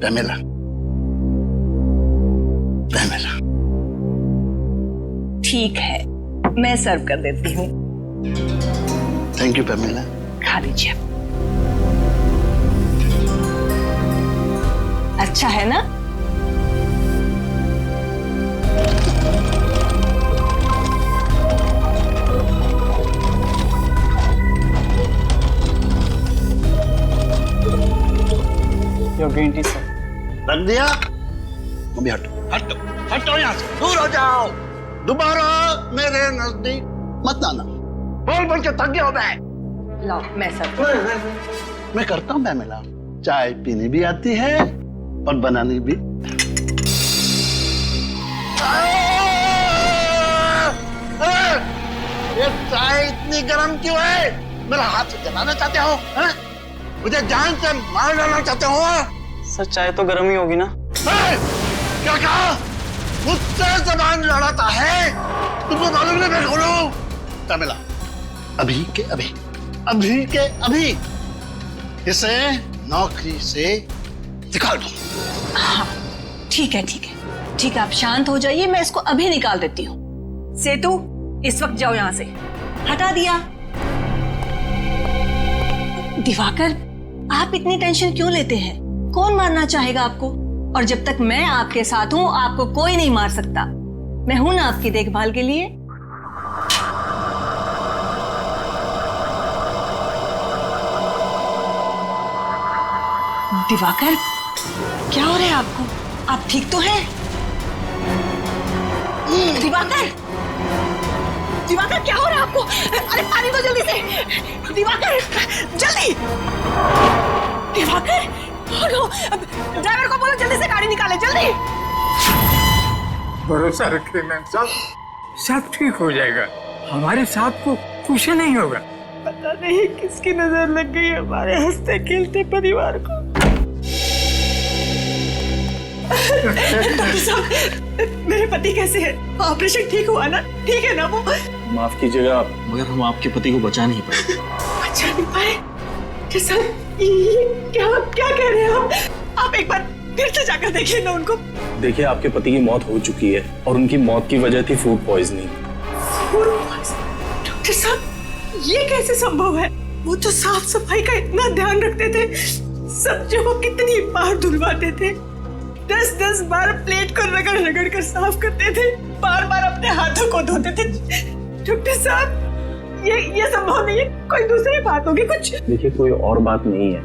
Pamela, Pamela. ठीक है, मैं सर्व कर देती हूँ। Thank you Pamela. खा लीजिए। अच्छा है ना? Green tea sir. रख दिया? अभी हटो, हटो, हटो यहाँ से, दूर हो जाओ। दोबारा मेरे नजदीक मत आना। बोल बोल के थक गया हो मैं। लाओ, मैं सर्व। मैं करता हूँ पैमेला। चाय पीनी भी आती है और बनानी भी। ये चाय इतनी गर्म क्यों है? मेरा हाथ से जलाना चाहते हो? मुझे जान से मार डालना चाहते हो? सर चाय तो गर्म ही होगी ना। क्या कहा? मुझसे जबान लड़ाता है? तुमको मालूम नहीं मैं कौन हूं? पैमेला, अभी के अभी, अभी के अभी इसे नौकरी से निकाल दो। हाँ, ठीक है, ठीक है, ठीक है, आप शांत हो जाइए, मैं इसको अभी निकाल देती हूँ। सेतु, इस वक्त जाओ यहाँ से। हटा दिया। दिवाकर, आप इतनी टेंशन क्यों लेते हैं? कौन मारना चाहेगा आपको? और जब तक मैं आपके साथ हूं, आपको कोई नहीं मार सकता। मैं हूं ना आपकी देखभाल के लिए। दिवाकर, क्या हो रहा है आपको? आप ठीक तो हैं? दिवाकर, दिवाकर क्या हो रहा है आपको? अरे पानी दो जल्दी से। दिवाकर, जल्दी। दिवाकर, ड्राइवर को बोलो जल्दी से गाड़ी निकाले, जल्दी। भरोसा रखिए मैम साहब, सब ठीक हो जाएगा। हमारे साथ को कुछ नहीं होगा। पता नहीं किसकी नजर लग गई हमारे हंसते खेलते परिवार को। डॉक्टर साहब, मेरे पति कैसे हैं? ऑपरेशन ठीक हुआ ना? ठीक है ना वो? माफ कीजिएगा मगर हम आपके पति को बचा नहीं पाए। बचा नहीं पाए? डॉक्टर साहब, ये क्या क्या कह रहे हैं आप? एक बार फिर से जाकर देखिए ना उनको। देखिए, आपके पति की मौत हो चुकी है और उनकी मौत की वजह थी फूड पॉइजनिंग। डॉक्टर साहब, ये कैसे संभव है? वो तो साफ सफाई का इतना ध्यान रखते थे, सब्जियों को कितनी बार धुलवाते थे, 10-10 बार प्लेट को रगड़ रगड़ कर साफ करते थे, बार बार अपने हाथों को धोते थे। डॉक्टर साहब, ये संभव नहीं है। कोई दूसरी बात होगी कुछ। देखिए, कोई और बात नहीं है।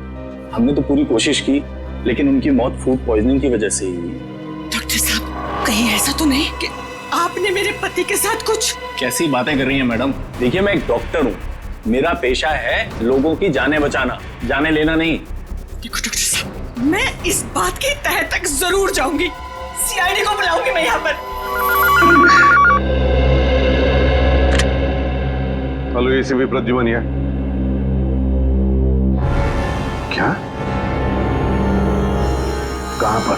हमने तो पूरी कोशिश की, लेकिन उनकी मौत फूड पॉइजनिंग की वजह से ही हुई। डॉक्टर साहब, कहीं ऐसा तो नहीं कि आपने मेरे पति के साथ कुछ? कैसी बातें कर रही हैं मैडम? देखिए, मैं एक डॉक्टर हूँ, मेरा पेशा है लोगों की जानें बचाना, जाने लेना नहीं। देखो डॉक्टर साहब, मैं इस बात की तह तक जरूर जाऊंगी। सीआईडी को बुलाऊंगी मैं यहाँ पर। हेलो, एसीपी प्रद्युमन है। क्या? कहां पर?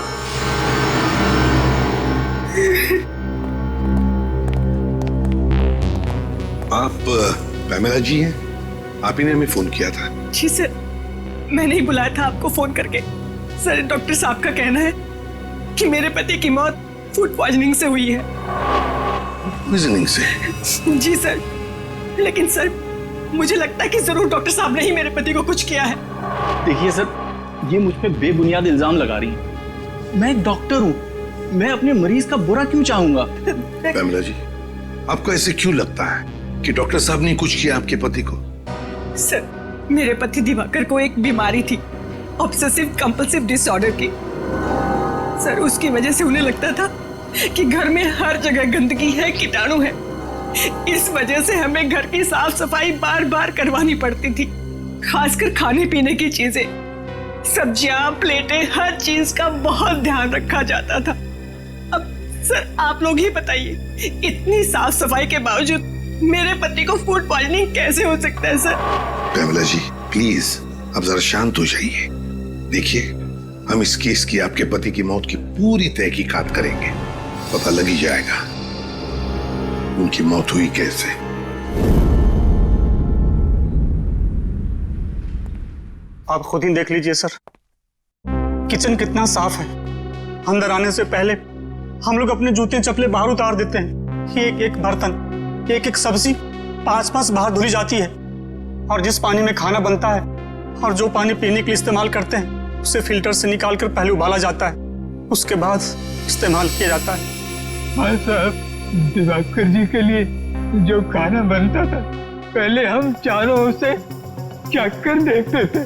आप पैमेला जी हैं? आप ही ने हमें फोन किया था। जी सर, मैंने ही बुलाया था आपको फोन करके। सर, डॉक्टर साहब का कहना है कि मेरे पति की मौत फूड पॉइजनिंग से हुई है। पॉइजनिंग से? जी सर, लेकिन सर मुझे लगता है कि जरूर डॉक्टर साहब ने ही मेरे पति को कुछ किया है। देखिए सर, ये मुझ पे बेबुनियाद इल्जाम लगा रही है। मैं एक डॉक्टर हूँ, मैं अपने मरीज का बुरा क्यों चाहूंगा? पैमेला जी, आपको ऐसे क्यों लगता है कि डॉक्टर साहब ने कुछ किया आपके पति को? सर, मेरे पति दिवाकर को एक बीमारी थी, ऑब्सेसिव कंपल्सिव डिसऑर्डर की। सर, उसकी वजह से उन्हें लगता था कि घर में हर जगह गंदगी है, कीटाणु है। इस वजह से हमें घर की साफ सफाई बार बार करवानी पड़ती थी, खासकर खाने पीने की चीजें, सब्जियां, प्लेटें, हर चीज का बहुत ध्यान रखा जाता था। अब सर आप लोग ही बताइए, इतनी साफ सफाई के बावजूद मेरे पति को फूड पॉइजनिंग कैसे हो सकता है? सर पैमेला जी, प्लीज अब जरा शांत हो जाइए। देखिए, हम इस केस की आपके पति की मौत की पूरी तहकीकात करेंगे, पता लग ही जाएगा उनकी मौत हुई कैसे। आप खुद ही देख लीजिए सर। किचन कितना साफ है। अंदर आने से पहले हम लोग अपने जूते चप्पले बाहर उतार देते हैं। एक एक बर्तन, एक एक सब्जी 5-5 बाहर धुली जाती है। और जिस पानी में खाना बनता है और जो पानी पीने के लिए इस्तेमाल करते हैं उसे फिल्टर से निकाल कर पहले उबाला जाता है, उसके बाद इस्तेमाल किया जाता है। हाँ साहब, दिवाकर जी के लिए जो खाना बनता था, पहले हम चारों उसे चख कर देखते थे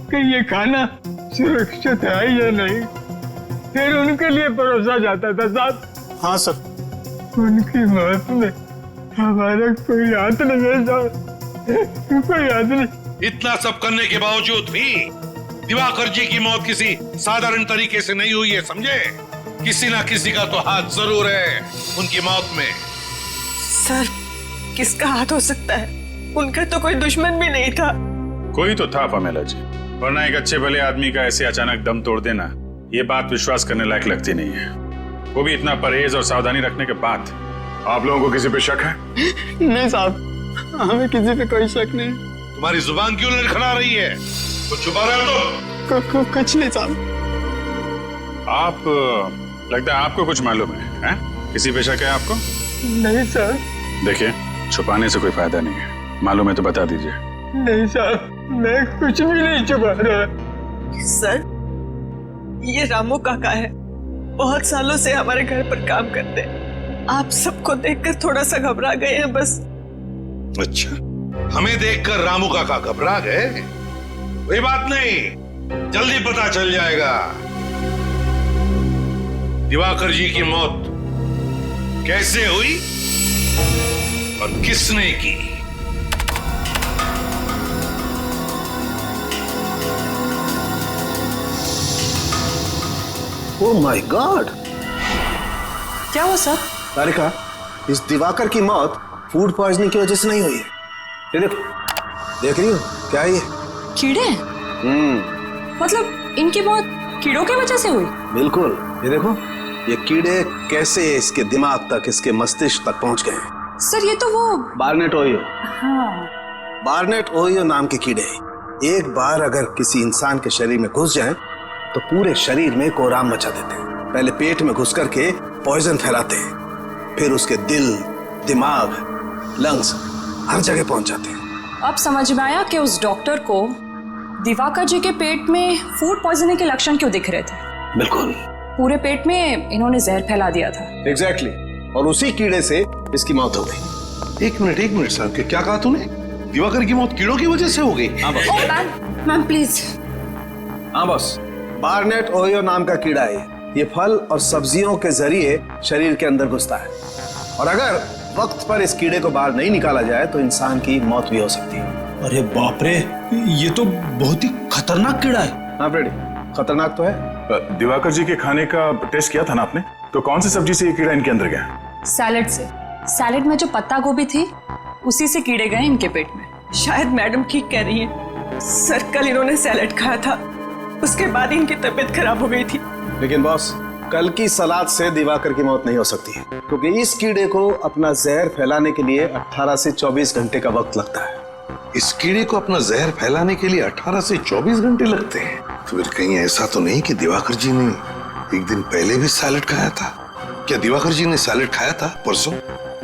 कि ये खाना सुरक्षित है या नहीं, फिर उनके लिए परोसा जाता था साहब। हाँ सर। उनकी मौत में हमारा कोई हाथ नहीं है साहब, कोई हाथ नहीं। इतना सब करने के बावजूद भी दिवाकर जी की मौत किसी साधारण तरीके से नहीं हुई है, समझे? किसी ना किसी का तो हाथ जरूर है उनकी मौत में। सर, किसका हाथ हो सकता है? उनका तो कोई दुश्मन भी नहीं था। कोई तो था पमेला जी, वरना एक अच्छे भले आदमी का ऐसे अचानक दम तोड़ देना, ये बात विश्वास करने लायक लगती नहीं है, वो भी इतना परहेज और सावधानी रखने के बाद। आप लोगों को किसी पे शक है? नहीं साहब, हमें किसी पे कोई शक नहीं। तुम्हारी जुबान क्यों लड़खड़ा रही है? कुछ छुपा रहे हो तुम? कुछ नहीं साहब। आप लगता है आपको कुछ मालूम है? किसी पे शक है आपको? नहीं सर। देखिए, छुपाने से कोई फायदा नहीं है, मालूम है तो बता दीजिए। नहीं साहब, मैं कुछ भी नहीं छुपा रहा। सर, ये रामू काका है, बहुत सालों से हमारे घर पर काम करते हैं। आप सबको देखकर थोड़ा सा घबरा गए हैं बस। अच्छा, हमें देखकर रामू काका घबरा गए? कोई बात नहीं, जल्दी पता चल जाएगा दिवाकर जी की मौत कैसे हुई और किसने की। Oh my God! क्या हुआ सर? तारिका, इस दिवाकर की मौत फूड पॉइजनिंग की वजह से नहीं हुई है। ये देखो, देख रही हो क्या है ये? कीड़े? मतलब इनकी मौत कीड़ों की वजह से हुई? बिल्कुल, ये देखो, ये कीड़े कैसे इसके दिमाग तक, इसके मस्तिष्क तक पहुंच गए हैं। सर, ये तो वो बार्नेट ओहियो। हाँ। बार्नेट ओहियो नाम के कीड़े एक बार अगर किसी इंसान के शरीर में घुस जाएं, तो पूरे शरीर में कोहराम मचा देते हैं। पहले पेट में घुस करके पॉइजन फैलाते हैं, फिर उसके दिल, दिमाग, लंग्स हर जगह पहुंच जाते हैं। अब समझ में आया कि उस डॉक्टर को दिवाकर जी के पेट में फूड पॉइजनिंग के लक्षण क्यों दिख रहे थे। बिल्कुल, पूरे पेट में इन्होंने जहर फैला दिया था। एग्जैक्टली, और उसी कीड़े से इसकी मौत हो गई। एक मिनट साहब, क्या कहा तूने? दिवाकर की मौत कीड़ों की वजह से हो गई? हाँ बस। Ma'am please. हाँ बस, बार्नेट ओहियो नाम का कीड़ा है। ये फल और सब्जियों के जरिए शरीर के अंदर घुसता है, और अगर वक्त पर इस कीड़े को बाहर नहीं निकाला जाए तो इंसान की मौत भी हो सकती है। अरे बाप रे, ये तो बहुत ही खतरनाक कीड़ा है। हाँ फ्रेडी, खतरनाक तो है। दिवाकर जी के खाने का टेस्ट किया था ना आपने? तो कौन सी सब्जी से ये कीड़ा इनके अंदर गया? सैलेड से। सैलेड में जो पत्ता गोभी थी उसी से कीड़े गए इनके पेट में। शायद मैडम ठीक कह रही है सर, कल इन्होंने सैलेड खाया था, उसके बाद इनकी तबीयत खराब हो गई थी। लेकिन बॉस, कल की सलाद से दिवाकर की मौत नहीं हो सकती है, क्योंकि इस कीड़े को अपना जहर फैलाने के लिए 18 से 24 घंटे का वक्त लगता है। इस कीड़े को अपना जहर फैलाने के लिए 18 से 24 घंटे लगते हैं? तो फिर कहीं ऐसा तो नहीं कि दिवाकर जी ने एक दिन पहले भी सैलेड खाया था? क्या दिवाकर जी ने सैलेड खाया था परसों?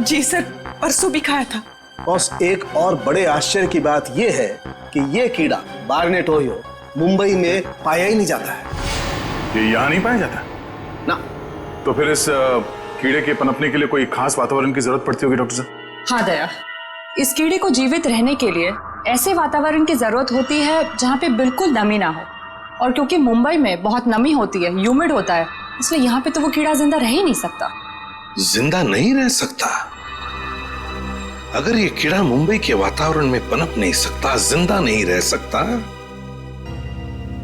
जी सर, परसों भी खाया था। बॉस, एक और बड़े आश्चर्य की बात यह है कि यह कीड़ा बार्नेट ओहियो मुंबई में पाया ही नहीं जाता है। ये यहाँ नहीं पाया जाता ना। तो फिर इस कीड़े के पनपने के लिए कोई खास वातावरण की जरूरत पड़ती होगी डॉक्टर साहब? हाँ दया, इस कीड़े को जीवित रहने के लिए ऐसे वातावरण की जरूरत होती है जहाँ पे बिल्कुल नमी ना हो, और क्योंकि मुंबई में बहुत नमी होती है, ह्यूमिड होता है, इसलिए यहाँ पे तो वो कीड़ा जिंदा रह ही नहीं सकता। जिंदा नहीं रह सकता? अगर ये कीड़ा मुंबई के वातावरण में पनप नहीं सकता, जिंदा नहीं रह सकता,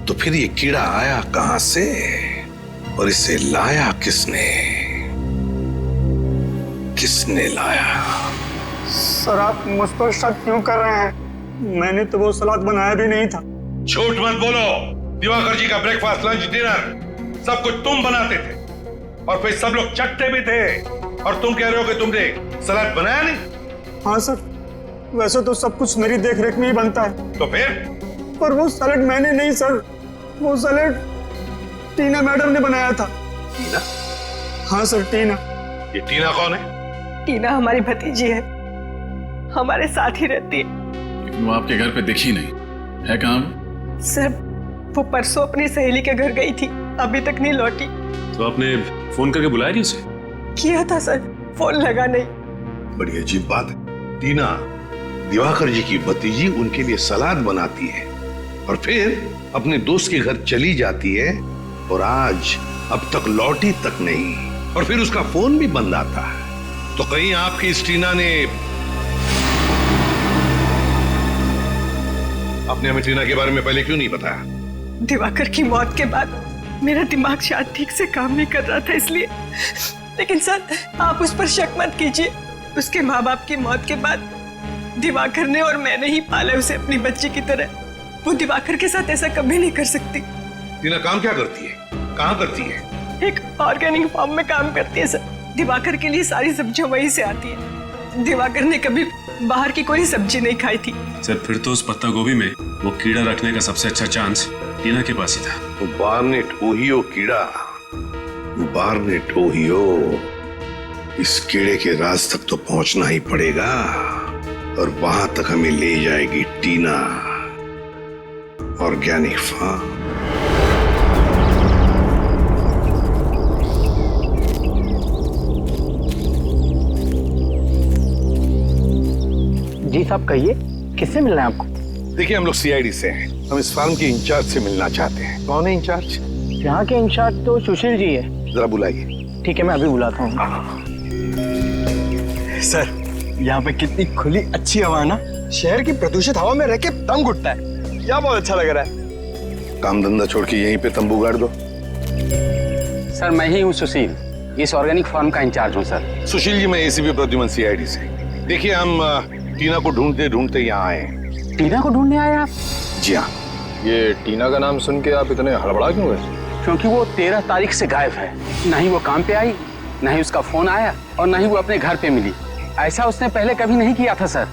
तो फिर ये कीड़ा आया कहां से और इसे लाया किसने? किसने लाया? सर, आप मुझ पर शक क्यों कर रहे हैं? मैंने तो वो सलाद बनाया भी नहीं था। झूठ मत बोलो। दिवाकर जी का ब्रेकफास्ट, लंच, डिनर सब कुछ तुम बनाते थे, और फिर सब लोग चटते भी थे, और तुम कह रहे हो कि तुमने सलाद बनाया नहीं? हाँ सर, वैसे तो सब कुछ मेरी देखरेख में ही बनता है। तो फिर? पर वो सैलेड मैंने नहीं सर, वो सैलेड टीना मैडम ने बनाया था। टीना? हाँ सर, टीना। ये टीना कौन है? टीना हमारी भतीजी है, हमारे साथ ही रहती है। लेकिन वो आपके घर पे दिखी नहीं है। कहाँ? सर वो परसों अपनी सहेली के घर गई थी, अभी तक नहीं लौटी। तो आपने फोन करके बुलाया नहीं उसे? किया था सर, फोन लगा नहीं। बड़ी अजीब बात है। टीना दिवाकर जी की भतीजी उनके लिए सलाद बनाती है और फिर अपने दोस्त के घर चली जाती है और आज अब तक लौटी तक नहीं, और फिर उसका फोन भी बंद आता है। तो कहीं आपकी इस टीना ने आपने हमें टीना के बारे में पहले क्यों नहीं बताया? दिवाकर की मौत के बाद मेरा दिमाग शायद ठीक से काम नहीं कर रहा था, इसलिए। लेकिन सर आप उस पर शक मत कीजिए, उसके माँ बाप की मौत के बाद दिवाकर ने और मैंने ही पाला उसे अपनी बच्ची की तरह। वो दिवाकर के साथ ऐसा कभी नहीं कर सकती। टीना काम क्या करती है, कहाँ करती है? एक ऑर्गेनिक फार्म में काम करती है सर। दिवाकर के लिए सारी सब्जियां वहीं से आती है। दिवाकर ने कभी बाहर की कोई सब्जी नहीं खाई थी। सर फिर तो उस पत्ता गोभी में वो कीड़ा रखने का सबसे अच्छा चांस टीना के पास ही था। तो बार्नेट ओहियो कीड़ा, बार्नेट ओहियो, इस कीड़े के राज तक तो पहुंचना ही पड़ेगा और वहां तक हमें ले जाएगी टीना। Organic farm. जी साहब कहिए, किससे मिलना है आपको? देखिए हम लोग सीआईडी से हैं, हम इस फार्म के इंचार्ज से मिलना चाहते हैं। कौन है इंचार्ज? यहाँ के इंचार्ज तो सुशील जी है। जरा बुलाइए। ठीक है, मैं अभी बुलाता हूँ। सर यहाँ पे कितनी खुली अच्छी हवा है ना, शहर की प्रदूषित हवा में रह के दम घुटता है। क्या बहुत अच्छा लग रहा है। काम धंधा छोड़ के यहीं पे तंबू गाड़ दो। सर मैं ही हूँ सुशील, इस ऑर्गेनिक फार्म का इंचार्ज हूँ सर। सुशील जी, मैं एसीपी प्रद्युमन सीआईडी से। देखिए हम टीना को ढूंढते ढूंढते यहाँ आए। टीना को ढूंढने आए आप? जी हाँ। ये टीना का नाम सुन के आप इतने हड़बड़ा क्यों गए? क्योंकि वो 13 तारीख से गायब है। न ही वो काम पे आई, न ही उसका फोन आया और न ही वो अपने घर पे मिली। ऐसा उसने पहले कभी नहीं किया था सर।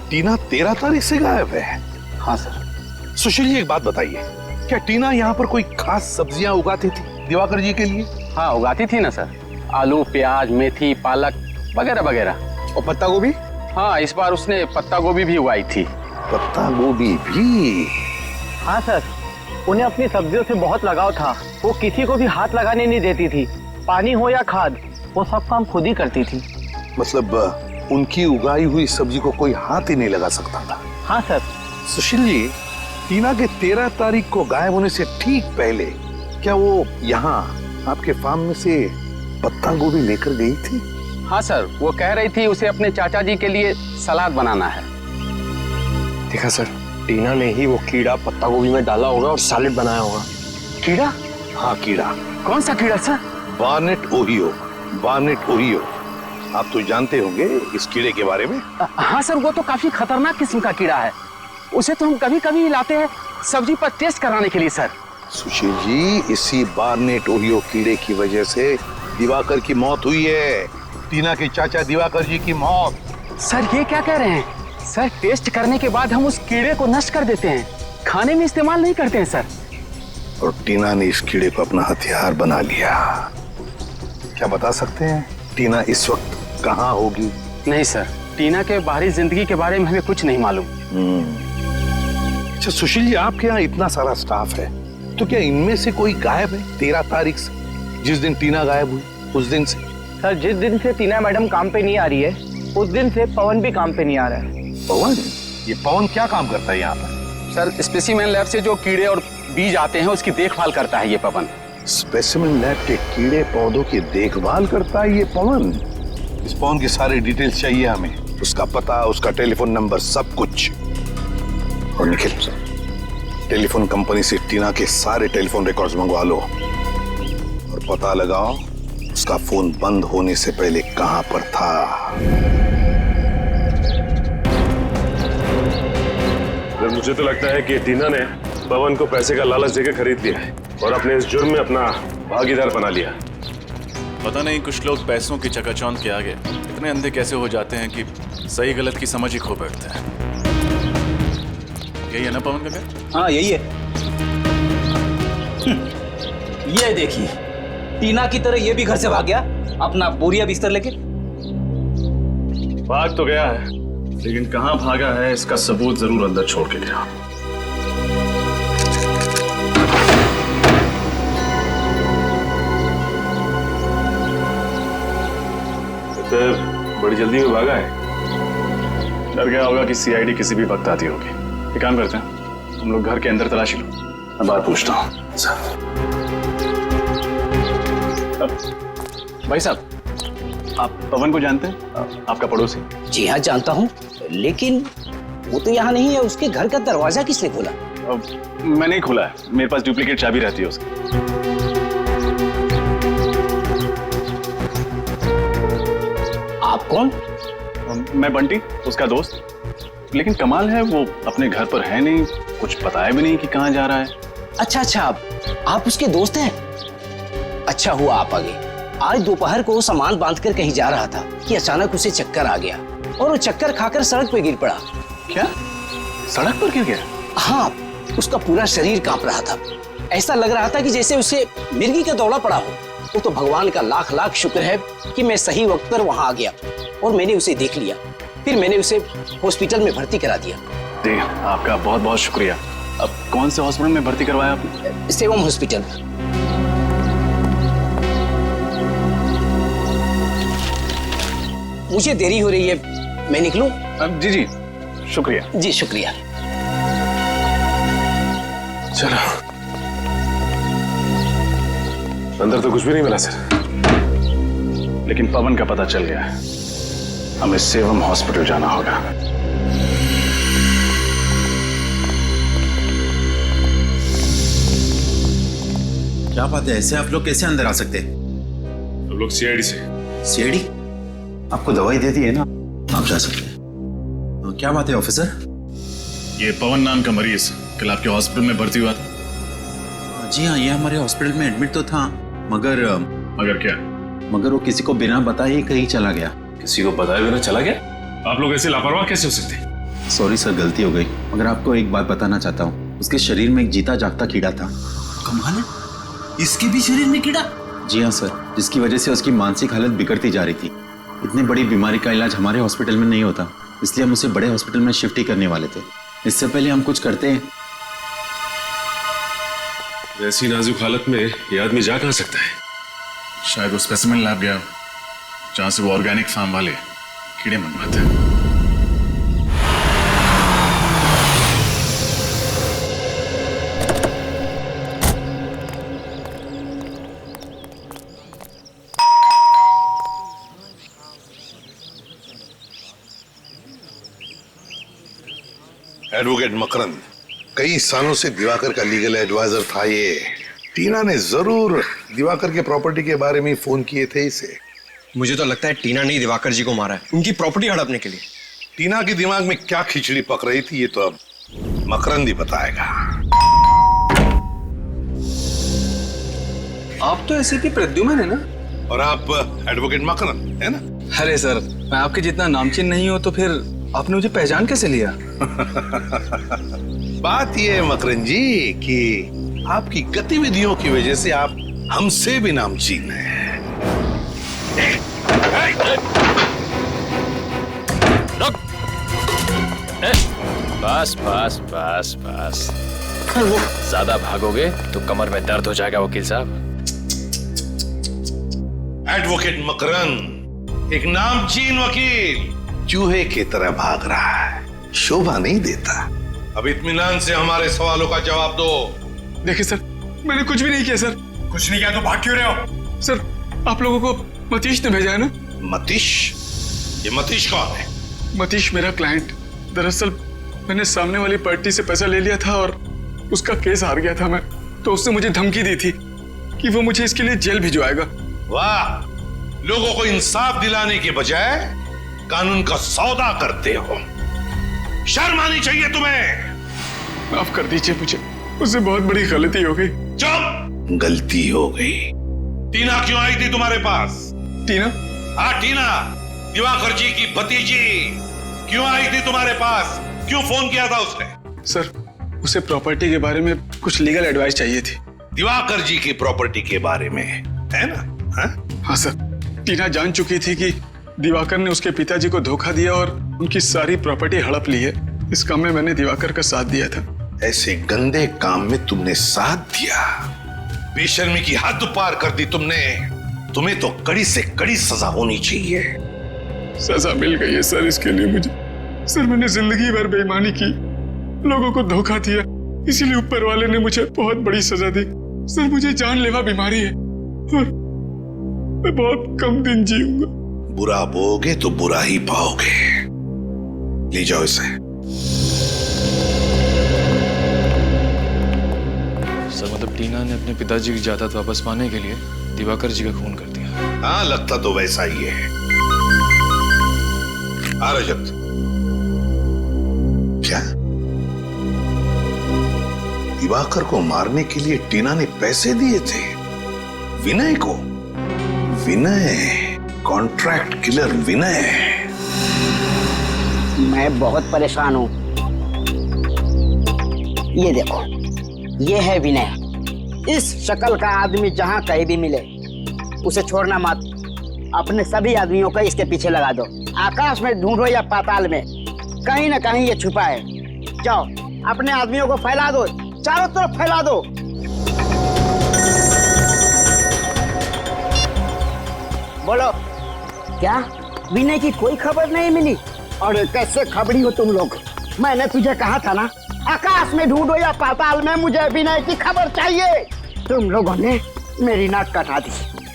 टीना 13 तारीख से गायब है? हाँ सर। सुशील जी एक बात बताइए, क्या टीना यहाँ पर कोई खास सब्जियां उगाती थी दिवाकर जी के लिए? हाँ उगाती थी ना सर, आलू, प्याज, मेथी, पालक वगैरह वगैरह। और पत्ता गोभी? हाँ इस बार उसने पत्ता गोभी भी उगाई थी। पत्ता गोभी भी? हाँ सर, उन्हें अपनी सब्जियों से बहुत लगाव था। वो किसी को भी हाथ लगाने नहीं देती थी। पानी हो या खाद, वो सब काम खुद ही करती थी। मतलब उनकी उगाई हुई सब्जी को कोई हाथ ही नहीं लगा सकता था? हाँ सर। सुशील जी, टीना के 13 तारीख को गायब होने से ठीक पहले क्या वो यहाँ आपके फार्म में से पत्ता गोभी लेकर गई थी? हाँ सर, वो कह रही थी उसे अपने चाचा जी के लिए सलाद बनाना है। देखा सर, टीना ने ही वो कीड़ा पत्ता गोभी में डाला होगा और सैलेड बनाया होगा। कीड़ा? हाँ कीड़ा। कौन सा कीड़ा sir? Barnett Ohio. Barnett Ohio, आप तो जानते होंगे इस कीड़े के बारे में। हाँ सर, वो तो काफी खतरनाक किस्म का कीड़ा है। उसे तो हम कभी कभी लाते हैं सब्जी पर टेस्ट कराने के लिए सर। सुशील जी, इसी बार्नेट ओहियो कीड़े की वजह से दिवाकर की मौत हुई है। टीना के चाचा दिवाकर जी की मौत। सर ये क्या कह रहे हैं? सर टेस्ट करने के बाद हम उस कीड़े को नष्ट कर देते हैं, खाने में इस्तेमाल नहीं करते हैं सर। और टीना ने इस कीड़े को अपना हथियार बना लिया। क्या बता सकते हैं टीना इस वक्त कहाँ होगी? नहीं सर, टीना के बाहरी जिंदगी के बारे में हमें कुछ नहीं मालूम। अच्छा सुशील जी, आपके यहाँ इतना सारा स्टाफ है, तो क्या इनमें से कोई गायब है 13 तारीख से, जिस दिन टीना गायब हुई उस दिन से? सर जिस दिन से टीना मैडम काम पे नहीं आ रही है, उस दिन से पवन भी काम पे नहीं आ रहा है। पवन? ये पवन क्या काम करता है यहाँ पर? सर स्पेसिमेन लैब से जो कीड़े और बीज आते हैं उसकी देखभाल करता है ये पवन। स्पेसिमेन लैब के कीड़े पौधों की देखभाल करता है ये पवन? इस पवन की सारी डिटेल्स चाहिए हमें, उसका पता, उसका टेलीफोन नंबर, सब कुछ। और निखिल, टेलीफोन कंपनी से टीना के सारे टेलीफोन रिकॉर्ड्स मंगवा लो और पता लगाओ उसका फोन बंद होने से पहले कहां पर था। मुझे तो लगता है कि टीना ने पवन को पैसे का लालच देकर खरीद लिया है और अपने इस जुर्म में अपना भागीदार बना लिया। पता नहीं कुछ लोग पैसों की चकाचौंध के आगे इतने अंधे कैसे हो जाते हैं कि सही गलत की समझ ही खो बैठते हैं। यही है ना पवन का घर? हाँ यही है। ये देखिए, टीना की तरह ये भी घर से भाग गया अपना बोरिया बिस्तर लेके। भाग तो गया है, लेकिन कहां भागा है इसका सबूत जरूर अंदर छोड़ के गया। तो बड़ी जल्दी में भागा है। डर गया होगा कि सीआईडी किसी भी वक्त आती होगी। एक काम करते हैं, हम लोग घर के अंदर तलाशी लो, मैं बाहर पूछता हूँ। भाई साहब, आप पवन को जानते हैं? आपका पड़ोसी। जी हाँ जानता हूँ, लेकिन वो तो यहाँ नहीं है। उसके घर का दरवाजा किसने खोला? मैं नहीं खोला है, मेरे पास डुप्लीकेट चाबी रहती है उसकी। आप कौन? मैं बंटी, उसका दोस्त। लेकिन कमाल है, वो अपने घर पर है नहीं, कुछ बताया भी नहीं कि कहाँ जा रहा है। अच्छा, आप उसके दोस्त हैं? अच्छा हुआ आप आ गए। आज दोपहर को वो सामान बांध कर कहीं जा रहा था कि अचानक उसे चक्कर आ गया और वो चक्कर खाकर सड़क पर गिर पड़ा। क्या? सड़क पर गिर गया? हाँ, उसका पूरा शरीर कांप रहा था। ऐसा लग रहा था कि जैसे उसे मिर्गी का दौरा पड़ा हो। वो तो भगवान का लाख लाख शुक्र है कि मैं सही वक्त पर वहां आ गया और मैंने उसे देख लिया। फिर मैंने उसे हॉस्पिटल में भर्ती करा दिया। जी, आपका बहुत बहुत शुक्रिया। अब कौन से हॉस्पिटल में भर्ती करवाया आपने? सेवम हॉस्पिटल। मुझे देरी हो रही है, मैं निकलूं? जी, शुक्रिया। जी शुक्रिया। चलो, अंदर तो कुछ भी नहीं मिला सर, लेकिन पवन का पता चल गया है। हमें सेवम हॉस्पिटल जाना होगा। क्या बात है, ऐसे आप लोग कैसे अंदर आ सकते हैं? हम लोग सीआईडी से। सीआईडी? आपको दवाई दे दी है ना, आप जा सकते हैं। क्या बात है ऑफिसर? ये पवन नाम का मरीज कल आपके हॉस्पिटल में भर्ती हुआ था। जी हाँ, ये हमारे हॉस्पिटल में एडमिट तो था, मगर क्या? मगर वो किसी को बिना बताए ही कहीं चला गया। किसी को बताए बिना चला गया? आप लोग ऐसे लापरवाह कैसे हो सकते हैं? सॉरी सर, गलती हो गई। मगर आपको एक बात बताना चाहता हूँ, उसके शरीर में एक जीता जागता कीड़ा था। कमाल है, इसके भी शरीर में कीड़ा? जी हाँ सर, जिसकी वजह से उसकी मानसिक हालत बिगड़ती जा रही थी। इतनी बड़ी बीमारी का इलाज हमारे हॉस्पिटल में नहीं होता, इसलिए हम उसे बड़े हॉस्पिटल में शिफ्ट ही करने वाले थे। इससे पहले हम कुछ करते हैं। ऐसी नाजुक हालत में ये आदमी जा कहाँ सकता है? शायद वो स्पेसिमेन लैब गया, जहां से वो ऑर्गेनिक फार्म वाले कीड़े मंगवाते हैं। एडवोकेट मकरंद, कई सालों से दिवाकर का लीगल एडवाइजर था ये। टीना ने जरूर दिवाकर के प्रॉपर्टी के बारे में फोन किए थे इसे। मुझे तो लगता है टीना ने दिवाकर जी को मारा है, उनकी प्रॉपर्टी हड़पने के लिए। टीना के दिमाग में क्या खिचड़ी पक रही थी, ये तो अब मकरंद ही बताएगा। आप तो एसीपी प्रद्युमन है ना? और आप एडवोकेट मकरंद है ना? अरे सर, मैं आपके जितना नामचीन नहीं हूं, तो फिर आपने मुझे पहचान कैसे लिया? बात यह है मकरंद जी कि आपकी गतिविधियों की वजह से आप हमसे भी नामचीन हैं। बस बस बस बस, ज्यादा भागोगे तो कमर में दर्द हो जाएगा वकील साहब। एडवोकेट मकरंद एक नामचीन वकील चूहे की तरह भाग रहा है, शोभा नहीं देता। अब इत्मीनान से हमारे सवालों का जवाब दो। देखिए सर, मैंने कुछ भी नहीं किया सर। कुछ नहीं किया तो भाग क्यों रहे हो? सर, आप लोगों को मतीश ने भेजा है ना? मतीश? ये मतीश कौन है? मतीश मेरा क्लाइंट। दरअसल मैंने सामने वाली पार्टी से पैसा ले लिया था और उसका केस हार गया था मैं, तो उसने मुझे धमकी दी थी कि वो मुझे इसके लिए जेल भिजवाएगा। वाह, लोगों को इंसाफ दिलाने के बजाय कानून का सौदा करते हो। शर्म आनी चाहिए तुम्हें। माफ कर दीजिए मुझे, उससे बहुत बड़ी गलती हो गई। चुप! गलती हो गई। टीना क्यों आई थी तुम्हारे पास? टीना? हाँ टीना, दिवाकर जी की भतीजी क्यों आई थी तुम्हारे पास? क्यों फोन किया था उसने? सर, उसे प्रॉपर्टी के बारे में कुछ लीगल एडवाइस चाहिए थी। दिवाकर जी की प्रॉपर्टी के बारे में, है ना? हाँ सर, टीना जान चुकी थी कि दिवाकर ने उसके पिताजी को धोखा दिया और उनकी सारी प्रॉपर्टी हड़प ली है। इस काम में मैंने दिवाकर का साथ दिया था। ऐसे गंदे काम में तुमने साथ दिया, बेशर्मी की हद पार कर दी तुमने। तुम्हें तो कड़ी से कड़ी सजा होनी चाहिए। सजा मिल गई है सर इसके लिए मुझे। सर मैंने जिंदगी भर बेईमानी की, लोगों को धोखा दिया, इसीलिए ऊपर वाले ने मुझे बहुत बड़ी सजा दी। सर मुझे जानलेवा बीमारी है और मैं बहुत कम दिन जीऊंगा। बुरा बोगे तो बुरा ही पाओगे। ले जाओ इसे। सर मतलब टीना ने अपने पिताजी की जायदाद वापस पाने के लिए दिवाकर जी का खून कर दिया। हाँ, लगता तो वैसा ही है। आ रजत, क्या दिवाकर को मारने के लिए टीना ने पैसे दिए थे विनय को? विनय, कॉन्ट्रैक्ट किलर विनय। मैं बहुत परेशान हूं। ये देखो, ये है विनय। इस शक्ल का आदमी जहां कहीं भी मिले उसे छोड़ना मत। अपने सभी आदमियों को इसके पीछे लगा दो। आकाश में ढूंढो या पाताल में, कहीं ना कहीं ये छुपा है। जाओ अपने आदमियों को फैला दो, चारों तरफ फैला दो। बोलो, क्या विनय की कोई खबर नहीं मिली? और कैसे खबरी हो तुम लोग? मैंने तुझे कहा था ना, आकाश में ढूंढो या पाताल में, मुझे विनय की खबर चाहिए। तुम लोगों ने मेरी नाक कटा दी,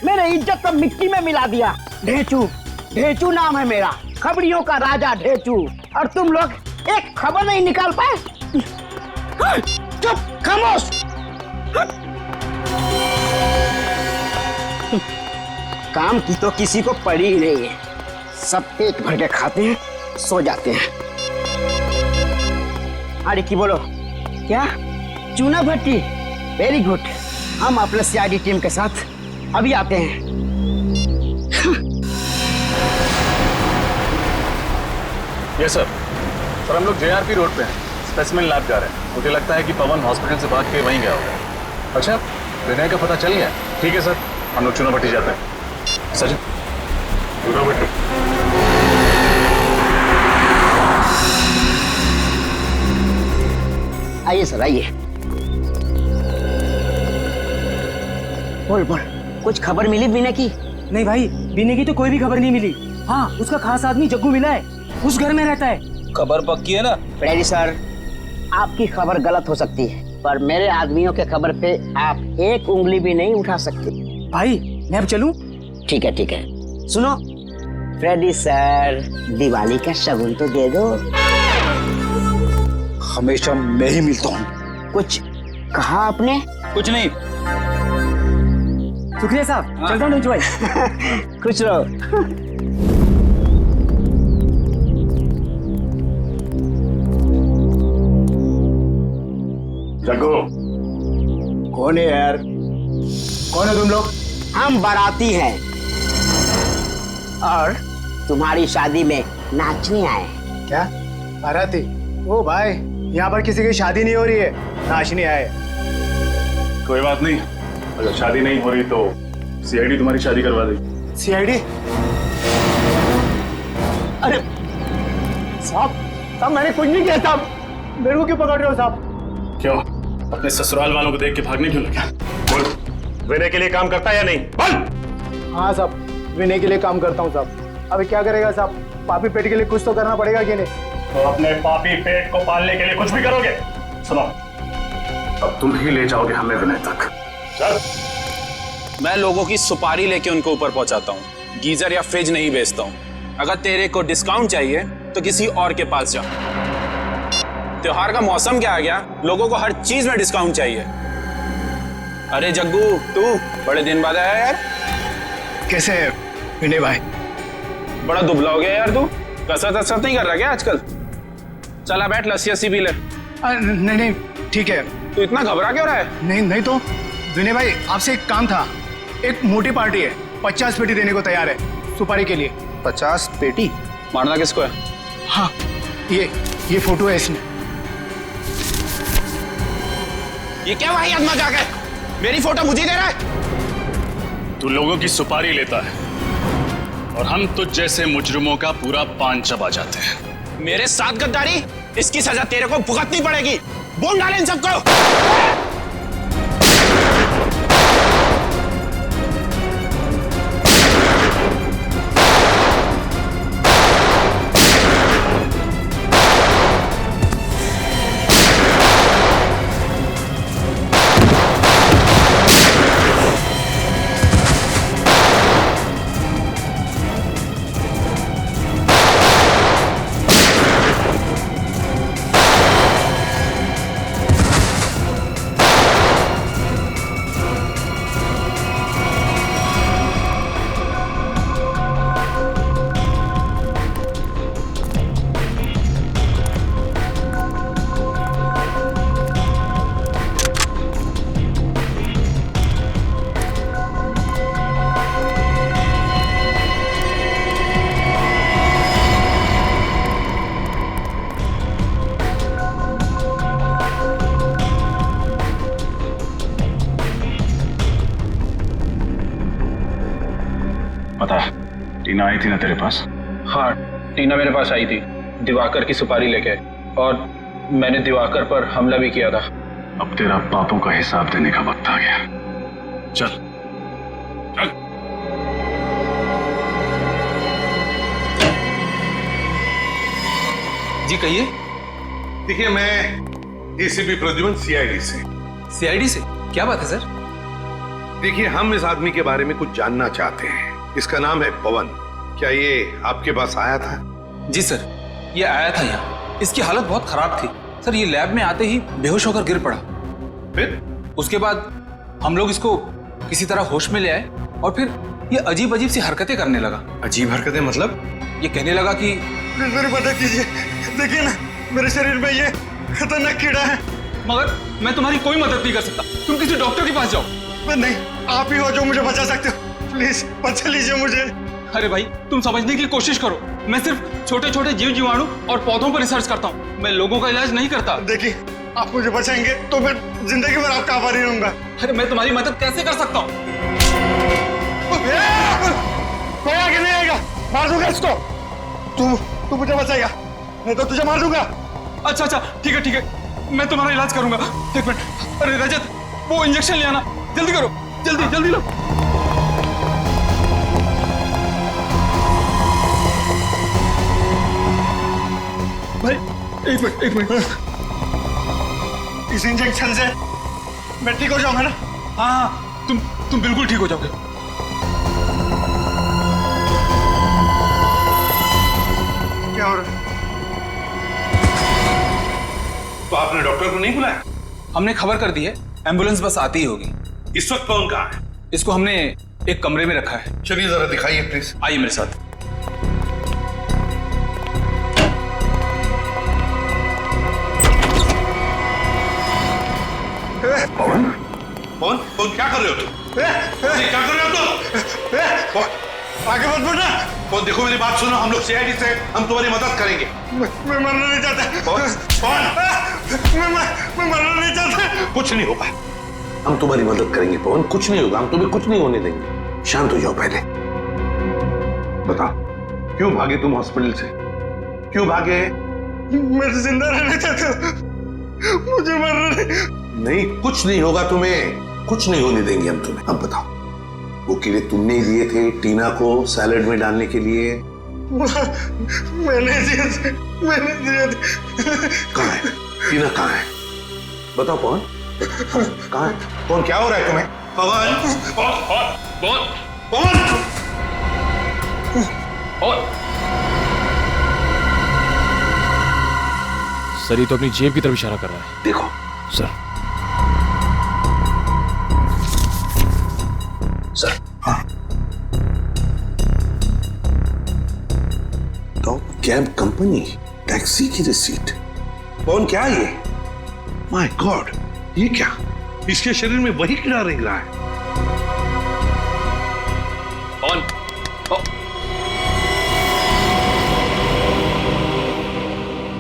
मेरे इज्जत तो मिट्टी में मिला दिया। ढेचू, ढेचू नाम है मेरा, खबरियों का राजा ढेचू। और तुम लोग एक खबर नहीं निकाल पाए। चुप, खामोश। काम की तो किसी को पड़ी ही नहीं है। सब पेट भर के खाते हैं, सो जाते हैं। अरे की बोलो, क्या चूना भट्टी? Very good. हम अपने सीआईडी टीम के साथ अभी आते हैं। Yes sir. सर हम लोग जेआरपी रोड पे हैं, स्पेसिमेन लैब जा रहे हैं। मुझे लगता है कि पवन हॉस्पिटल से भाग के वहीं गया होगा। अच्छा, विनय का पता चल गया? ठीक है सर, हम लोग चूना भट्टी जाते हैं। सचिन, चूना भट्टी। आइए सर, आइए। बोल बोल, कुछ खबर मिली विनय की? नहीं भाई, विनय की तो कोई भी खबर नहीं मिली। हाँ, उसका खास आदमी जग्गू मिला है, उस घर में रहता है। खबर पक्की है ना? फ्रेडी सर, आपकी खबर गलत हो सकती है, पर मेरे आदमियों के खबर पे आप एक उंगली भी नहीं उठा सकते। भाई मैं अब चलूं? ठीक है ठीक है। सुनो फ्रेडी सर, दिवाली का शगुन तो दे दो। हमेशा मैं ही मिलता हूँ। कुछ कहा आपने? कुछ नहीं। शुक्रिया साहब, चलता हूँ भाई। खुश रहो। जग्गू, कौन है यार? कौन है तुम लोग? हम बाराती हैं और तुम्हारी शादी में नाचने आए। क्या बाराती? ओ भाई, यहाँ पर किसी की शादी नहीं हो रही है, नाचने आए। कोई बात नहीं, अगर शादी नहीं हो रही तो सीआईडी तुम्हारी शादी करवा देगी। सीआईडी? अरे साहब, साहब मैंने कुछ नहीं किया साहब, मेरे को क्यों पकड़ रहे हो साहब? क्यों, अपने ससुराल वालों को देख के भागने क्यों लगा? बोल, विनय के लिए काम करता है या नहीं? बोल। हाँ साहब, विनय के लिए काम करता हूँ साहब। अभी क्या करेगा साहब, पापी पेट के लिए कुछ तो करना पड़ेगा कि नहीं? तो अपने पापी पेट को पालने के लिए कुछ भी करोगे? सुनो, अब तुम ही ले जाओगे हमें विनय तक। चल। मैं लोगों की सुपारी लेके उनको ऊपर पहुंचाता हूँ, गीजर या फ्रिज नहीं बेचता हूँ। अगर तेरे को डिस्काउंट चाहिए तो किसी और के पास जा। त्योहार का मौसम क्या आ गया, लोगों को हर चीज में डिस्काउंट चाहिए। अरे जग्गू, तू बड़े दिन बाद आया यार। कैसे है विनय भाई? बड़ा दुबला हो गया यार तू, कसरत असरत नहीं कर रहा क्या आजकल? चला बैठ, लस्सी अस्सी पी ले। नहीं नहीं ठीक है। तू इतना घबरा क्यों रहा है? नहीं नहीं तो विनय भाई, आपसे एक काम था। एक मोटी पार्टी है, 50 पेटी देने को तैयार है सुपारी के लिए। 50 पेटी? मारना किसको है? हाँ, ये फोटो है इसमें। ये क्या वाहियात मजाक है? मेरी फोटो मुझे दे रहा है? तू लोगों की सुपारी लेता है और हम तुझ जैसे मुजरिमों का पूरा पान चबा जाते हैं। मेरे साथ गद्दारी, इसकी सजा तेरे को भुगतनी पड़ेगी। बोल डाले इन सबको। पता टीना आई थी ना तेरे पास? हाँ, टीना मेरे पास आई थी दिवाकर की सुपारी लेके, और मैंने दिवाकर पर हमला भी किया था। अब तेरा पापों का हिसाब देने का वक्त आ गया। चल चल। जी कहिए। देखिए, मैं एसीपी प्रद्युमन, सीआईडी से। सीआईडी से? क्या बात है सर? देखिए, हम इस आदमी के बारे में कुछ जानना चाहते हैं। इसका नाम है पवन। क्या ये आपके पास आया था? जी सर, ये आया था यहाँ। इसकी हालत बहुत खराब थी सर। ये लैब में आते ही बेहोश होकर गिर पड़ा। फिर उसके बाद हम लोग इसको किसी तरह होश में ले आए और फिर ये अजीब अजीब सी हरकतें करने लगा। अजीब हरकतें मतलब? ये कहने लगा कि मेरी मदद कीजिए, देखिए ना मेरे शरीर में ये खतरनाक कीड़ा है। मगर मैं तुम्हारी कोई मदद नहीं कर सकता, तुम किसी डॉक्टर के पास जाओ। नहीं, आप ही हो जो मुझे बचा सकते हो। प्लीज बचा लीजिए मुझे। अरे भाई, तुम समझने की कोशिश करो। मैं सिर्फ छोटे छोटे जीव जीवाणु और पौधों पर रिसर्च करता हूँ। मैं लोगों का इलाज नहीं करता। देखिए, आप मुझे बचाएंगे तो मैं जिंदगी भर आपका आभारी रहूंगा। अरे मैं तुम्हारी मदद कैसे कर सकता हूँ? कोई आगे नहीं आएगा, मार दूंगा इसको। तू मुझे बचाएगा, नहीं तो तुझे मार दूंगा। अच्छा अच्छा, ठीक है ठीक है, मैं तुम्हारा इलाज करूंगा। एक मिनट। अरे रजत, वो इंजेक्शन ले आना, जल्दी करो, जल्दी जल्दी लो। भाई एक मिनट। इस इंजेक्शन से मैं ठीक हो जाऊंगा ना? हाँ, तुम बिल्कुल ठीक हो जाओगे। क्या हो रहा है? तो आपने डॉक्टर को नहीं बुलाया? हमने खबर कर दी है, एम्बुलेंस बस आती ही होगी। इस वक्त कौन कहाँ है? इसको हमने एक कमरे में रखा है। चलिए जरा दिखाइए प्लीज। आइए मेरे साथ। पवन, पवन, पवन, क्या कर रहे हो तुम? क्या कर रहे हो तुम? आगे मत बढ़ना। पवन, देखो मेरी बात सुनो, हम लोग सीआईडी से, हम तुम्हारी मदद करेंगे। मैं मरना नहीं चाहता। पवन, मैं मरना नहीं चाहता। कुछ नहीं होगा, हम तुम्हारी मदद करेंगे पवन। कुछ नहीं होगा, हम तुम्हें कुछ नहीं होने देंगे। शांत हो जाओ पहले। बताओ, क्यों भागे तुम हॉस्पिटल से? क्यों भागे? मैं जिंदा रहना चाहता हूँ, मुझे मरना नहीं, कुछ नहीं होगा तुम्हें, कुछ नहीं होने देंगे हम तुम्हें। अब बताओ, वो कीड़े तुमने ही दिए थे टीना को सैलेड में डालने के लिए? मैंने दिए थे। कहाँ है टीना? कहाँ है? बताओ पवन, कहाँ है? कौन? क्या हो रहा है तुम्हें? पवन, पवन, पवन, सर, ये तो अपनी जेब की तरफ इशारा कर रहा है। देखो सर। सर, हाँ, टॉप कैब कंपनी, टैक्सी की रिसीट। कौन? क्या ये? माय गॉड, ये क्या? इसके शरीर में वही कीड़ा रेंग रहा है। कौन?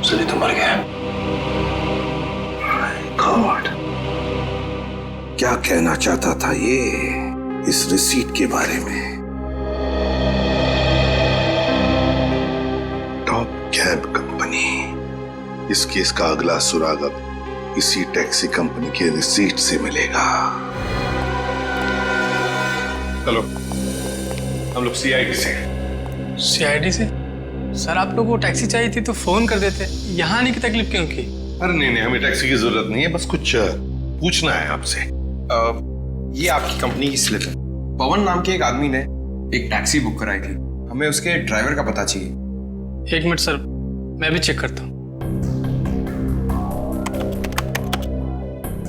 सर, तो मर गया। माय गॉड, क्या कहना चाहता था ये इस रिसीट के बारे में। टॉप कैब कंपनी, इस केस का अगला सुराग अब इसी टैक्सी कंपनी के रिसीट से मिलेगा। चलो हम लोग सीआईडी से। सीआईडी से? सर आप लोगों को टैक्सी चाहिए थी तो फोन कर देते, यहाँ आने की तकलीफ क्यों की? अरे नहीं, हमें टैक्सी की जरूरत नहीं है, बस कुछ पूछना है आपसे। ये आपकी कंपनी की स्लिप है। पवन नाम के एक आदमी ने एक टैक्सी बुक कराई थी, हमें उसके ड्राइवर का पता चाहिए। 1 मिनट सर, मैं भी चेक करता हूँ।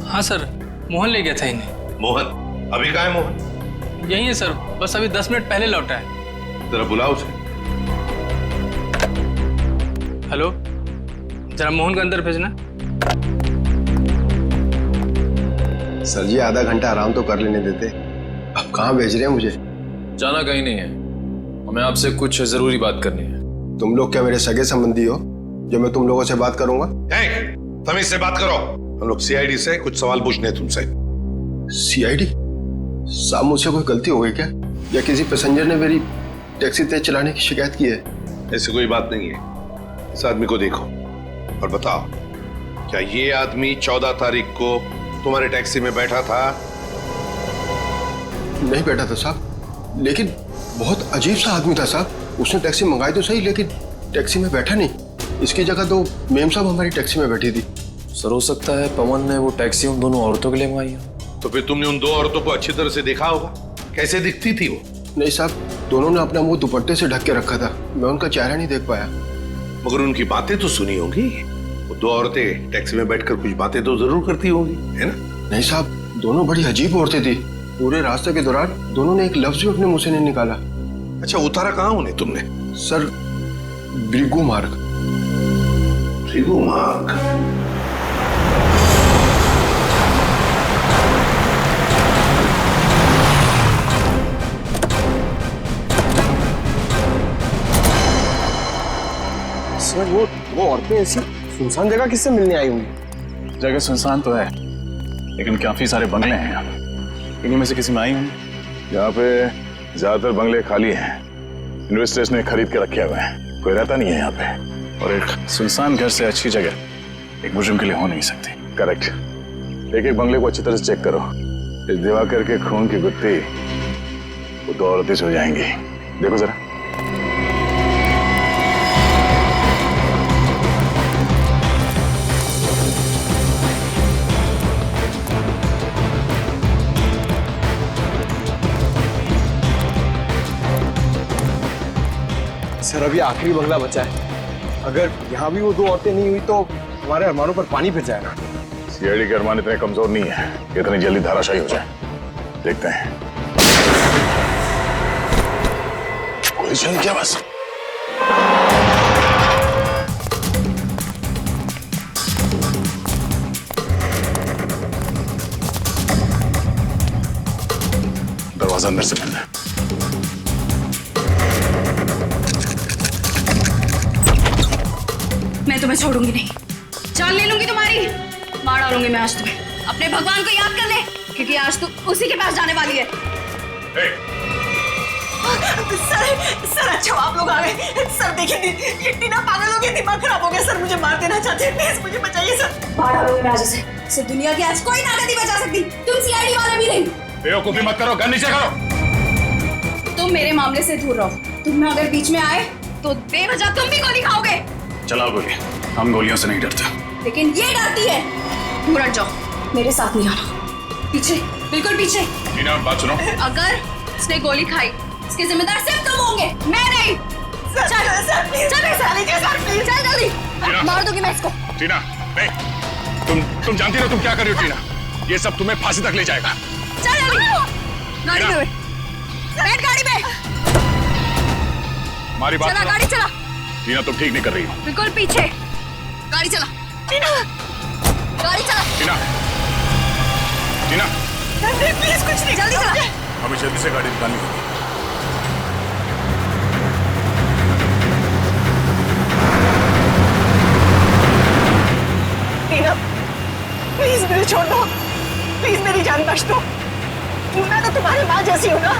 हाँ सर, मोहन ले गया था इन्हें। मोहन? अभी कहाँ है मोहन? यही है सर, बस अभी 10 मिनट पहले लौटा है। जरा बुलाओ उसे। हेलो, जरा मोहन को अंदर भेजना। सर जी आधा घंटा आराम तो कर लेने देते, अब कहाँ भेज रहे हैं मुझे? जाना कहीं नहीं है, हमें आपसे कुछ जरूरी बात करनी है। तुम लोग क्या मेरे सगे संबंधी हो जो मैं तुम लोगों से बात करूंगा? तमीज से बात करो, हम लोग सीआईडी से कुछ सवाल पूछने हैं तुमसे। सीआईडी? साहब मुझसे कोई गलती हो गई क्या, या किसी पैसेंजर ने मेरी टैक्सी तेज चलाने की शिकायत की है? ऐसी कोई बात नहीं है। इस आदमी को देखो और बताओ, क्या ये आदमी 14 तारीख को तुम्हारे टैक्सी में बैठा था? नहीं बैठा था साहब, लेकिन बहुत अजीब सा आदमी था साहब। उसने टैक्सी मंगाई तो सही, लेकिन टैक्सी में बैठा नहीं। इसकी जगह तो मेम साहब हमारी टैक्सी में बैठी थी। सर हो सकता है पवन ने वो टैक्सी उन दोनों औरतों के लिए मंगाई हो। तो फिर तुमने उन 2 औरतों को अच्छी तरह से देखा होगा, कैसे दिखती थी वो? नहीं साहब, दोनों ने अपना मुंह दुपट्टे से ढक के रखा था, मैं उनका चेहरा नहीं देख पाया। मगर उनकी बातें तो सुनी होंगी, वो 2 औरतें टैक्सी में बैठकर कुछ बातें तो जरूर करती होंगी, है ना? नहीं साहब, दोनों बड़ी अजीब औरतें थी। पूरे रास्ते के दौरान दोनों ने एक लफ्ज भी अपने मुंह से नहीं निकाला। अच्छा, उतारा कहाँ उन्हें तुमने? सर, भृगु मार्ग। भृगु मार्ग? सर वो औरतें ऐसी सुनसान जगह किससे मिलने आई होंगी? जगह सुनसान तो है, लेकिन काफी सारे बंगले हैं यहाँ पे। इन्हीं में से किसी में आई होंगी। यहाँ पे ज्यादातर बंगले खाली हैं, इन्वेस्टर्स ने खरीद के रखे हुए हैं, कोई रहता नहीं है यहाँ पे। और एक सुनसान घर से अच्छी जगह एक मुजरिम के लिए हो नहीं सकती। करेक्ट। एक एक बंगले को अच्छी तरह से चेक करो। इस दिवाकर के खून की गुत्थी वो 2 औरतें हो जाएंगी। देखो जरा। सर अभी आखिरी बंगला बचा है, अगर यहाँ भी वो 2 औरतें नहीं हुई तो हमारे अरमानों पर पानी फिर जाएगा। सीआईडी के अरमान इतने कमजोर नहीं है कि इतनी जल्दी धाराशायी हो जाए। देखते हैं। कोई चल क्या बस? दरवाजा अंदर से बंद है। मैं तुम्हें छोड़ूंगी नहीं, जान ले लूंगी तुम्हारी, मार डालूंगी मैं आज तुम्हें। अपने भगवान को याद कर ले, क्योंकि आज तू उसी के पास जाने वाली है। सर अच्छा आप लोग आ गए। सर देखिए, ये टीना पागल हो गई, दिमाग खराब हो गया। सर मुझे मार देना चाहते हैं, प्लीज मुझे बचाइए सर। मार डालूंगी मैं आज उसे। दुनिया की आज कोई ताकत नहीं बचा सकती, तुम सीआईडी वाले भी नहीं। बेवकूफी मत करो, गन नीचे करो। तुम मेरे मामले से दूर रहो। तुम अगर बीच में आए तो बेवजह तुम भी गोली खाओगे। चलाओ गोली, हम गोलियों से नहीं डरते। लेकिन ये डरती है। दूर हट जाओ, मेरे साथ नहीं आना। पीछे, बिल्कुल पीछे। टीना बात सुनो। अगर उसने गोली खाई, इसके जिम्मेदार सिर्फ तुम होंगे, मैं नहीं। चल सर प्लीज, चल जल्दी। मार दूंगी मैं इसको। टीना नहीं, तुम जानती हो तुम क्या कर रही हो? टीना, ये सब तुम्हें फांसी तक ले जाएगा। चल जल्दी, गाड़ी में बैठ, गाड़ी में। हमारी बात चला, सुनो। गाड़ी चला। टीना तुम ठीक नहीं कर रही हो। बिल्कुल पीछे, गाड़ी चला। गाड़ी चला। टीना, टीना प्लीज कुछ नहीं, जल्दी चला। हमें जल्दी से गाड़ी निकालनी होगी। टीना प्लीज मुझे छोड़ दो, प्लीज मेरी जान बख्श दो। मैं तो तुम्हारी माँ जैसी हूँ ना,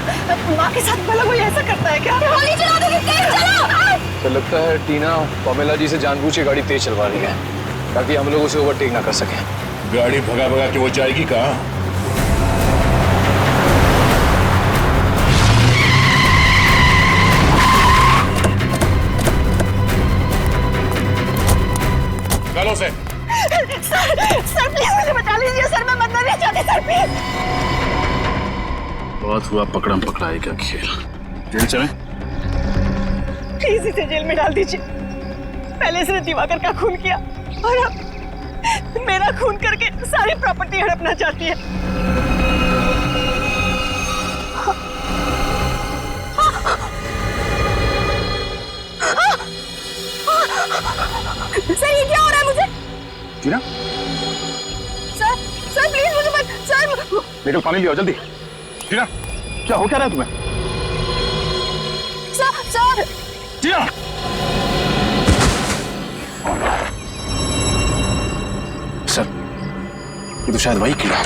माँ के साथ भला कोई ऐसा करता है क्या? गोली चला दोगे, तेज चलाओ। तो लगता है टीना पमेला जी से जानबूझ के गाड़ी तेज चलवा रही है ताकि हम लोग उसे ओवरटेक ना कर सके। गाड़ी भगा भगा के वो जाएगी कहाँ? चलो से। सर प्लीज मुझे बचा लीजिए सर, मैं मरना नहीं चाहती सर, प्लीज। बहुत हुआ पकड़म पकड़ाई का खेल। जेल चलें? प्लीज इसे जेल में डाल दीजिए। पहले इसने दिवाकर का खून किया और अब मेरा खून करके सारी प्रॉपर्टी हड़पना चाहती है। सर ये क्या हो रहा है मुझे? टीना, सर प्लीज मुझे मत, सर। निकल, पानी लियो जल्दी। टीना, क्या हो क्या रहा है तुम्हें? सर टीना! सर, ये तो शायद वही कीड़ा।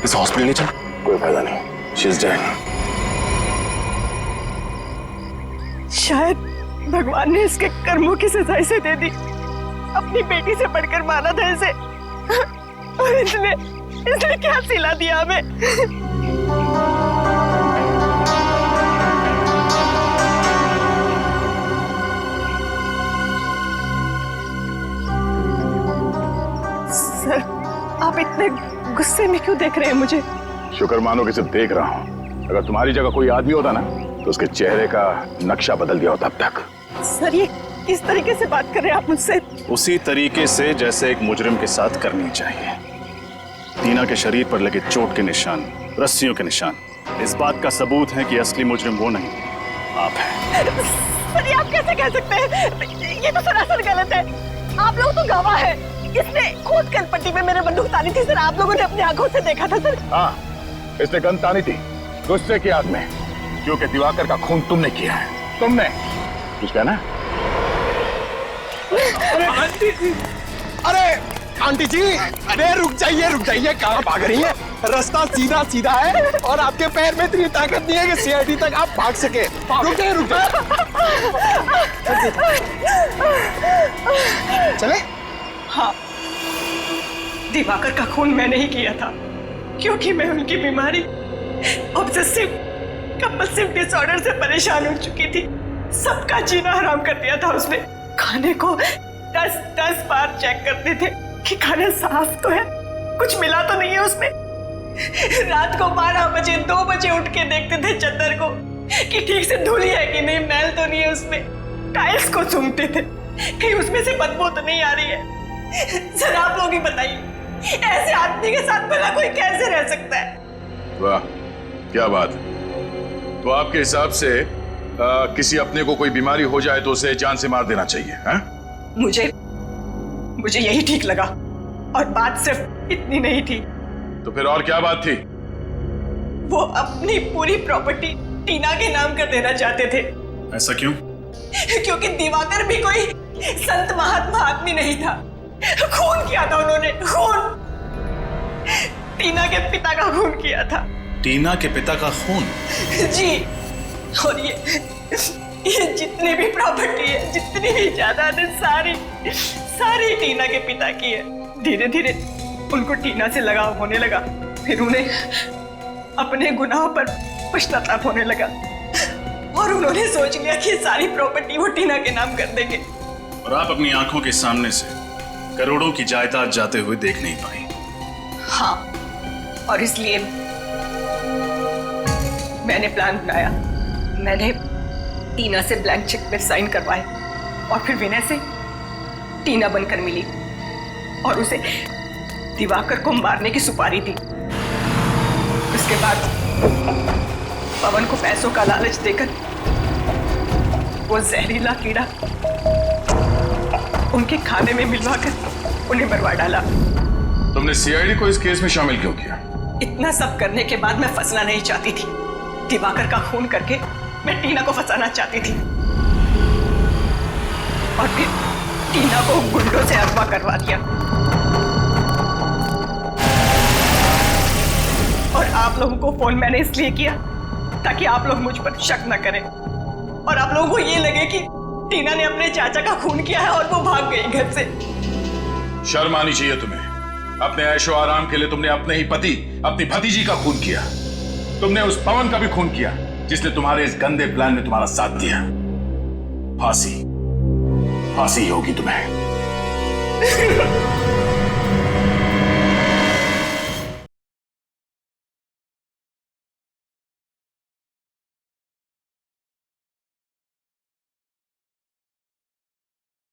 इस हॉस्पिटल नहीं चल? कोई फायदा नहीं, शी इज डेड। शायद भगवान ने इसके कर्मों की सजा इसे दे दी। अपनी बेटी से बढ़कर माना था इसे, और इसने क्या सिला दिया हमें। सर, आप इतने गुस्से में क्यों देख रहे हैं मुझे? शुक्र मानो कि सिर्फ देख रहा हूं। अगर तुम्हारी जगह कोई आदमी होता ना तो उसके चेहरे का नक्शा बदल गया होता अब तक। सर ये किस तरीके से बात कर रहे हैं आप मुझसे? उसी तरीके से जैसे एक मुजरिम के साथ करनी चाहिए। टीना के शरीर पर लगे चोट के निशान, रस्सियों के निशान, इस बात का सबूत है कि असली मुजरिम वो नहीं, आप हैं। सर ये आप कैसे कह सकते हैं? ये तो सरासर गलत है। आप लोग तो गवाह हैं। इसने खुद कलपट्टी में मेरे बंदूक तानी थी सर, आप लोगों ने अपनी आंखों से देखा था सर। हाँ, इसने गन तानी थी गुस्से की आग में, क्योंकि दिवाकर का खून तुमने किया है। तुमने कुछ कहना? आंटी जी, अरे आंटी जी, अरे रुक जाइए, कहाँ भाग रही हैं? रास्ता सीधा सीधा है और आपके पैर में इतनी ताकत नहीं है कि सीआईडी तक आप भाग सके। रुक जाइए। चले? हाँ, दिवाकर का खून मैंने ही किया था, क्योंकि मैं उनकी बीमारी ऑब्सेसिव कंपल्सिव डिसऑर्डर से परेशान हो चुकी थी। सबका जीना हराम कर दिया था उसने। खाने को 10 बार चेक करते थे कि खाना साफ तो है, कुछ मिला तो नहीं है उसमें। रात को 12 बजे 2 बजे उठ के देखते थे चद्दर को कि ठीक से धुली है कि नहीं, मैल तो नहीं है उसमें। टाइल्स को सूंघते थे कहीं उसमें से बदबू तो नहीं आ रही है। सर आप लोग ही बताइए, ऐसे आदमी के साथ भला कोई कैसे रह सकता है? वाह, क्या बात है। तो आपके हिसाब से किसी अपने को कोई बीमारी हो जाए तो उसे जान से मार देना चाहिए, हैं? मुझे यही ठीक लगा, और बात सिर्फ इतनी नहीं थी। तो फिर और क्या बात थी? वो अपनी पूरी प्रॉपर्टी टीना के नाम कर देना चाहते थे। ऐसा क्यों? क्योंकि दिवाकर भी कोई संत महात्मा आदमी नहीं था। खून किया था उन्होंने, खून। टीना के पिता का खून किया था। टीना के पिता का खून? जी, और ये जितनी भी प्रॉपर्टी है, जितनी भी जायदाद है, सारी टीना के पिता की है। धीरे धीरे उनको टीना से लगाव होने लगा, फिर उन्हें अपने गुनाहों पर पश्चाताप होने लगा, और उन्होंने सोच लिया कि सारी प्रॉपर्टी वो टीना के नाम कर देंगे। और आप अपनी आंखों के सामने से करोड़ों की जायदाद जाते हुए देख नहीं पाई। हाँ, और इसलिए मैंने प्लान बनाया। मैंने टीना से ब्लैंक चेक पे साइन करवाए, और फिर विनय से टीना बनकर मिली और उसे दिवाकर को मारने की सुपारी दी। उसके बाद पवन को पैसों का लालच देकर वो जहरीला कीड़ा उनके खाने में मिलवाकर उन्हें मरवा डाला। तुमने सीआईडी को इस केस में शामिल क्यों किया? इतना सब करने के बाद मैं फंसना नहीं चाहती थी। दिवाकर का खून करके मैं टीना को फंसाना चाहती थी, और फिर टीना को गुंडों से अगवा करवा दिया। और आप लोगों को फोन मैंने इसलिए किया ताकि आप लोग मुझ पर शक न करें और आप लोगों को ये लगे कि टीना ने अपने चाचा का खून किया है और वो भाग गई घर से। शर्म आनी चाहिए तुम्हें। अपने ऐशो आराम के लिए तुमने अपने ही पति, अपनी भतीजी का खून किया। तुमने उस पवन का भी खून किया जिसने तुम्हारे इस गंदे प्लान में तुम्हारा साथ दिया। फांसी, फांसी होगी तुम्हें।